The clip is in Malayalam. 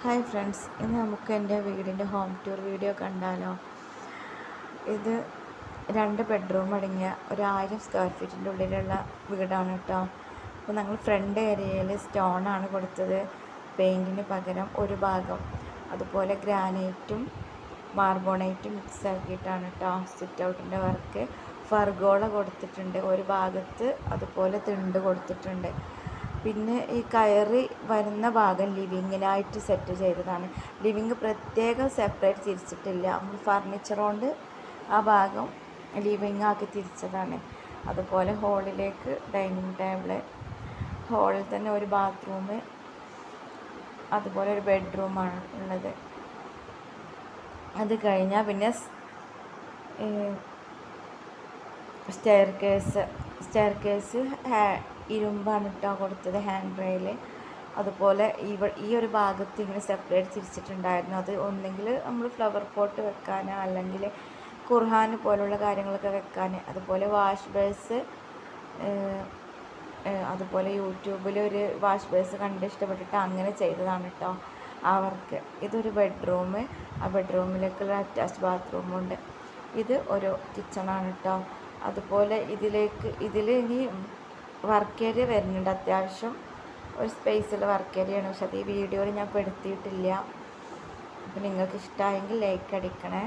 ഹായ് ഫ്രണ്ട്സ്, ഇന്ന് നമുക്ക് എൻ്റെ വീടിൻ്റെ ഹോം ടൂർ വീഡിയോ കണ്ടാലോ. ഇത് 2 ബെഡ്റൂം അടങ്ങിയ 1000 സ്ക്വയർ ഫീറ്റിൻ്റെ ഉള്ളിലുള്ള വീടാണ് കേട്ടോ. അപ്പോൾ ഞങ്ങൾ ഫ്രണ്ട് ഏരിയയിൽ സ്റ്റോണാണ് കൊടുത്തത്. പെയിൻറ്റിന് പകരം ഒരു ഭാഗം അതുപോലെ ഗ്രാനൈറ്റും മാർബോണൈറ്റും മിക്സ് ആക്കിയിട്ടാണ് കേട്ടോ സിറ്റ് ഔട്ടിൻ്റെ വർക്ക്. ഫർഗോള കൊടുത്തിട്ടുണ്ട് ഒരു ഭാഗത്ത്, അതുപോലെ തിണ്ട് കൊടുത്തിട്ടുണ്ട്. പിന്നെ ഈ കയറി വരുന്ന ഭാഗം ലിവിങ്ങിനായിട്ട് സെറ്റ് ചെയ്തതാണ്. ലിവിങ് പ്രത്യേകം സെപ്പറേറ്റ് തിരിച്ചിട്ടില്ല. നമ്മൾ ഫർണിച്ചർ കൊണ്ട് ആ ഭാഗം ലിവിങ് ആക്കി തിരിച്ചതാണ്. അതുപോലെ ഹോളിലേക്ക് ഡൈനിങ് ടേബിള്, ഹോളിൽ തന്നെ ഒരു ബാത്റൂം, അതുപോലെ ഒരു ബെഡ്റൂമാണ് ഉള്ളത്. അത് കഴിഞ്ഞാൽ പിന്നെ സ്റ്റെയർ കേസ് ഇരുമ്പാണ് കേട്ടോ കൊടുത്തത്, ഹാൻഡ് റെയിൽ. അതുപോലെ ഈ ഒരു ഭാഗത്ത് ഇങ്ങനെ സെപ്പറേറ്റ് തിരിച്ചിട്ടുണ്ടായിരുന്നു. അത് ഒന്നെങ്കിൽ നമ്മൾ ഫ്ലവർ പോട്ട് വെക്കാൻ, അല്ലെങ്കിൽ ഖുർആൻ പോലുള്ള കാര്യങ്ങളൊക്കെ വെക്കാൻ. അതുപോലെ വാഷ് ബേസ്, അതുപോലെ യൂട്യൂബിൽ ഒരു വാഷ് ബേസ് കണ്ട് ഇഷ്ടപ്പെട്ടിട്ട് അങ്ങനെ ചെയ്തതാണ് കേട്ടോ ആ വർക്ക്. ഇതൊരു ബെഡ്റൂം, ആ ബെഡ്റൂമിലേക്കുള്ള അറ്റാച്ച്ഡ് ബാത്റൂമുണ്ട്. ഇത് ഒരു കിച്ചണാണ് കേട്ടോ. അതുപോലെ ഇതിൽ ഇനി വർക്ക് ഏരിയ വരുന്നുണ്ട്. അത്യാവശ്യം ഒരു സ്പേസുള്ള വർക്ക് ഏരിയയാണ്, പക്ഷെ അത് ഈ വീഡിയോയിൽ ഞാൻ പെടുത്തിയിട്ടില്ല. അപ്പോൾ നിങ്ങൾക്ക് ഇഷ്ടമായെങ്കിൽ ലൈക്ക് അടിക്കണേ.